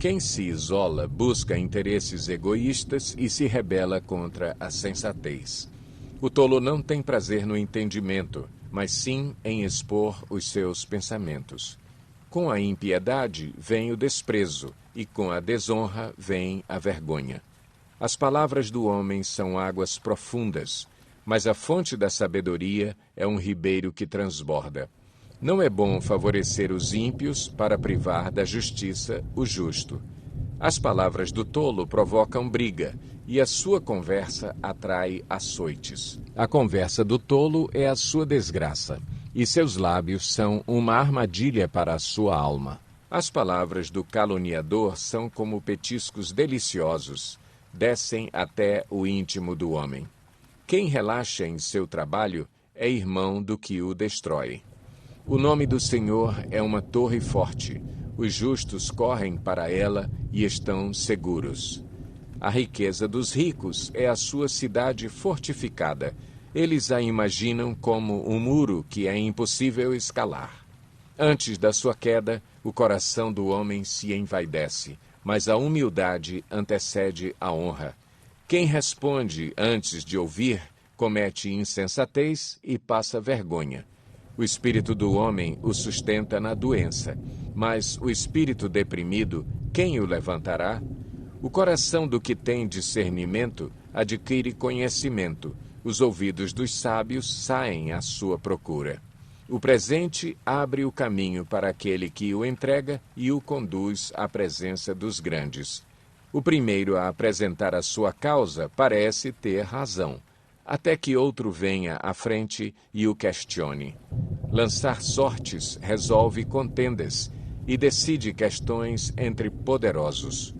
Quem se isola busca interesses egoístas e se rebela contra a sensatez. O tolo não tem prazer no entendimento, mas sim em expor os seus pensamentos. Com a impiedade vem o desprezo, e com a desonra vem a vergonha. As palavras do homem são águas profundas, mas a fonte da sabedoria é um ribeiro que transborda. Não é bom favorecer os ímpios para privar da justiça o justo. As palavras do tolo provocam briga, e a sua conversa atrai açoites. A conversa do tolo é a sua desgraça, e seus lábios são uma armadilha para a sua alma. As palavras do caluniador são como petiscos deliciosos, descem até o íntimo do homem. Quem relaxa em seu trabalho é irmão do que o destrói. O nome do Senhor é uma torre forte. Os justos correm para ela e estão seguros. A riqueza dos ricos é a sua cidade fortificada. Eles a imaginam como um muro que é impossível escalar. Antes da sua queda, o coração do homem se envaidece, mas a humildade antecede a honra. Quem responde antes de ouvir, comete insensatez e passa vergonha. O espírito do homem o sustenta na doença, mas o espírito deprimido, quem o levantará? O coração do que tem discernimento adquire conhecimento. Os ouvidos dos sábios saem à sua procura. O presente abre o caminho para aquele que o entrega e o conduz à presença dos grandes. O primeiro a apresentar a sua causa parece ter razão, até que outro venha à frente e o questione. Lançar sortes resolve contendas e decide questões entre poderosos.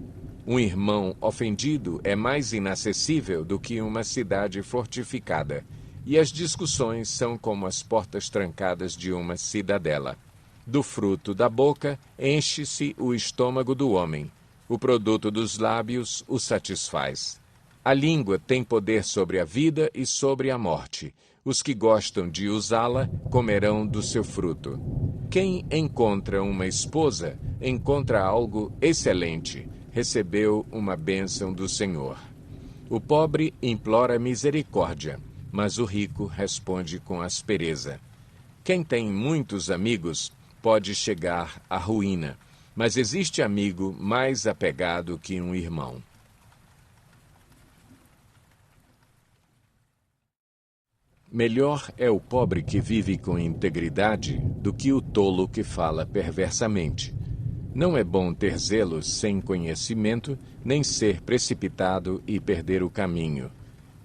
Um irmão ofendido é mais inacessível do que uma cidade fortificada, e as discussões são como as portas trancadas de uma cidadela. Do fruto da boca enche-se o estômago do homem. O produto dos lábios o satisfaz. A língua tem poder sobre a vida e sobre a morte. Os que gostam de usá-la comerão do seu fruto. Quem encontra uma esposa encontra algo excelente. Recebeu uma bênção do Senhor. O pobre implora misericórdia, mas o rico responde com aspereza. Quem tem muitos amigos pode chegar à ruína, mas existe amigo mais apegado que um irmão. Melhor é o pobre que vive com integridade do que o tolo que fala perversamente. Não é bom ter zelos sem conhecimento, nem ser precipitado e perder o caminho.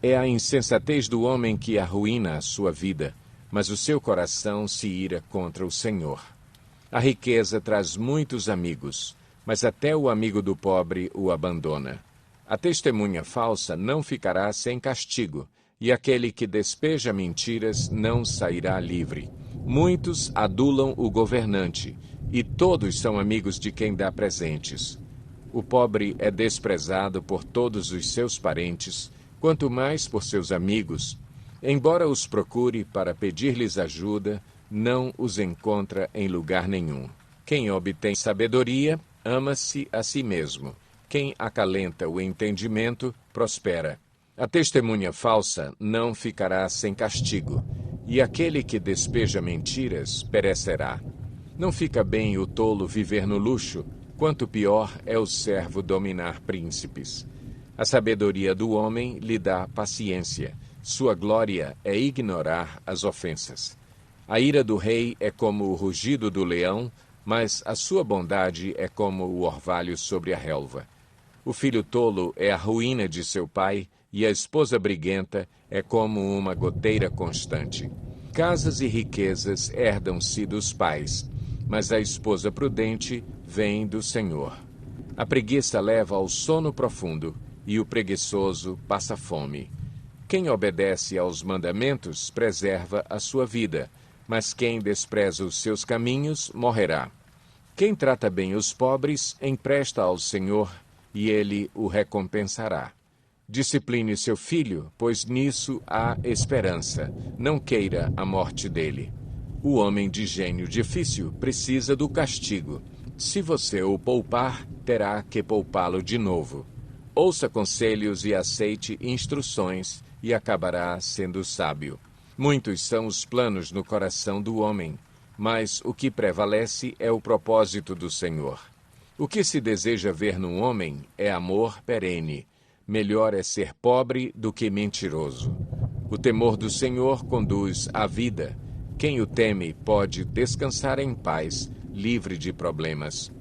É a insensatez do homem que arruína a sua vida, mas o seu coração se ira contra o Senhor. A riqueza traz muitos amigos, mas até o amigo do pobre o abandona. A testemunha falsa não ficará sem castigo, e aquele que despeja mentiras não sairá livre. Muitos adulam o governante, e todos são amigos de quem dá presentes. O pobre é desprezado por todos os seus parentes, quanto mais por seus amigos. Embora os procure para pedir-lhes ajuda, não os encontra em lugar nenhum. Quem obtém sabedoria, ama-se a si mesmo. Quem acalenta o entendimento, prospera. A testemunha falsa não ficará sem castigo, e aquele que despeja mentiras perecerá. Não fica bem o tolo viver no luxo, quanto pior é o servo dominar príncipes. A sabedoria do homem lhe dá paciência. Sua glória é ignorar as ofensas. A ira do rei é como o rugido do leão, mas a sua bondade é como o orvalho sobre a relva. O filho tolo é a ruína de seu pai, e a esposa briguenta é como uma goteira constante. Casas e riquezas herdam-se dos pais, mas a esposa prudente vem do Senhor. A preguiça leva ao sono profundo, e o preguiçoso passa fome. Quem obedece aos mandamentos preserva a sua vida, mas quem despreza os seus caminhos morrerá. Quem trata bem os pobres empresta ao Senhor, e ele o recompensará. Discipline seu filho, pois nisso há esperança. Não queira a morte dele. O homem de gênio difícil precisa do castigo. Se você o poupar, terá que poupá-lo de novo. Ouça conselhos e aceite instruções, e acabará sendo sábio. Muitos são os planos no coração do homem, mas o que prevalece é o propósito do Senhor. O que se deseja ver no homem é amor perene. Melhor é ser pobre do que mentiroso. O temor do Senhor conduz à vida. Quem o teme pode descansar em paz, livre de problemas.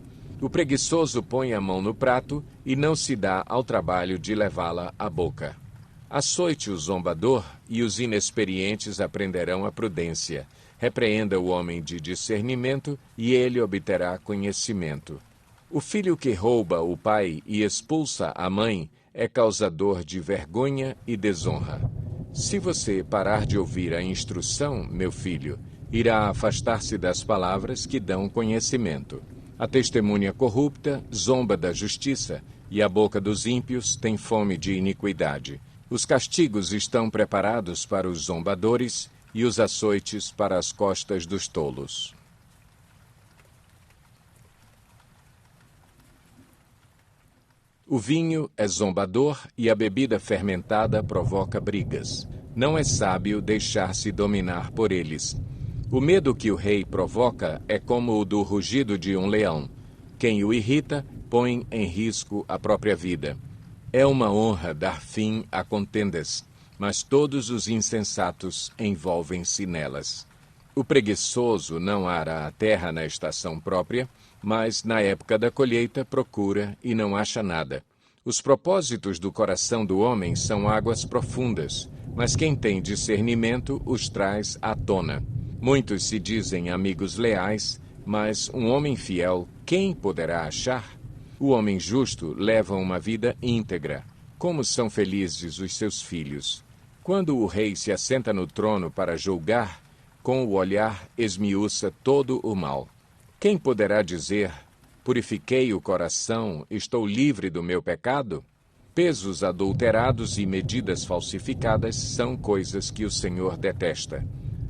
O preguiçoso põe a mão no prato e não se dá ao trabalho de levá-la à boca. Açoite o zombador, e os inexperientes aprenderão a prudência. Repreenda o homem de discernimento, e ele obterá conhecimento. O filho que rouba o pai e expulsa a mãe é causador de vergonha e desonra. Se você parar de ouvir a instrução, meu filho, irá afastar-se das palavras que dão conhecimento. A testemunha corrupta zomba da justiça, e a boca dos ímpios tem fome de iniquidade. Os castigos estão preparados para os zombadores e os açoites para as costas dos tolos. O vinho é zombador e a bebida fermentada provoca brigas. Não é sábio deixar-se dominar por eles. O medo que o rei provoca é como o do rugido de um leão. Quem o irrita põe em risco a própria vida. É uma honra dar fim a contendas, mas todos os insensatos envolvem-se nelas. O preguiçoso não ara a terra na estação própria, mas na época da colheita procura e não acha nada. Os propósitos do coração do homem são águas profundas, mas quem tem discernimento os traz à tona. Muitos se dizem amigos leais, mas um homem fiel, quem poderá achar? O homem justo leva uma vida íntegra. Como são felizes os seus filhos! Quando o rei se assenta no trono para julgar, com o olhar esmiuça todo o mal. Quem poderá dizer, purifiquei o coração, estou livre do meu pecado? Pesos adulterados e medidas falsificadas são coisas que o Senhor detesta.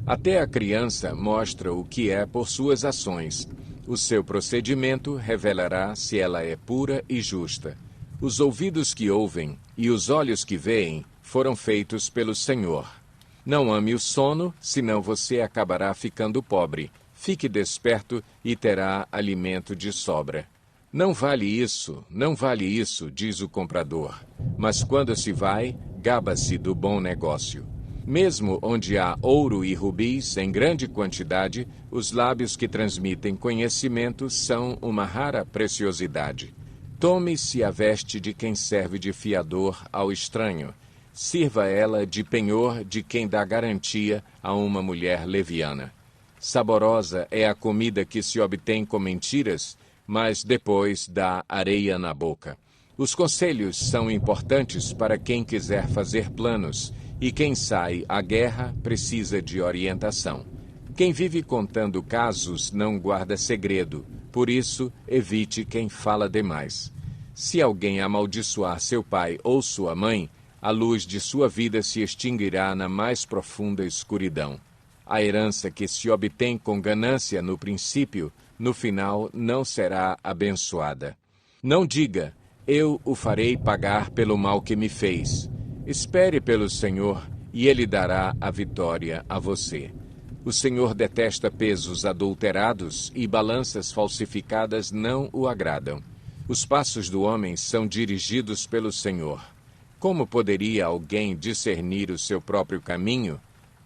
Até a criança mostra o que é por suas ações. O seu procedimento revelará se ela é pura e justa. Os ouvidos que ouvem e os olhos que veem foram feitos pelo Senhor. Não ame o sono, senão você acabará ficando pobre. Fique desperto e terá alimento de sobra. Não vale isso, diz o comprador. Mas quando se vai, gaba-se do bom negócio. Mesmo onde há ouro e rubis em grande quantidade, os lábios que transmitem conhecimento são uma rara preciosidade. Tome-se a veste de quem serve de fiador ao estranho. Sirva ela de penhor de quem dá garantia a uma mulher leviana. Saborosa é a comida que se obtém com mentiras, mas depois dá areia na boca. Os conselhos são importantes para quem quiser fazer planos, e quem sai à guerra precisa de orientação. Quem vive contando casos não guarda segredo, por isso evite quem fala demais. Se alguém amaldiçoar seu pai ou sua mãe, a luz de sua vida se extinguirá na mais profunda escuridão. A herança que se obtém com ganância no princípio, no final não será abençoada. Não diga, eu o farei pagar pelo mal que me fez. Espere pelo Senhor, e Ele dará a vitória a você. O Senhor detesta pesos adulterados e balanças falsificadas não o agradam. Os passos do homem são dirigidos pelo Senhor. Como poderia alguém discernir o seu próprio caminho?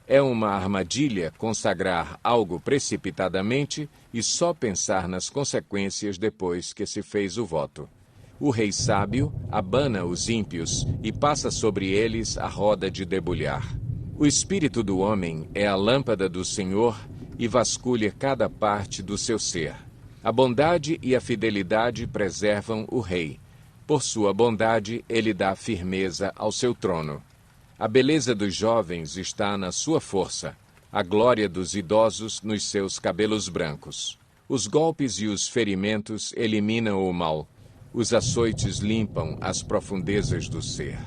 É uma armadilha consagrar algo precipitadamente e só pensar nas consequências depois que se fez o voto. O rei sábio abana os ímpios e passa sobre eles a roda de debulhar. O espírito do homem é a lâmpada do Senhor e vasculha cada parte do seu ser. A bondade e a fidelidade preservam o rei. Por sua bondade, ele dá firmeza ao seu trono. A beleza dos jovens está na sua força, a glória dos idosos nos seus cabelos brancos. Os golpes e os ferimentos eliminam o mal. Os açoites limpam as profundezas do ser.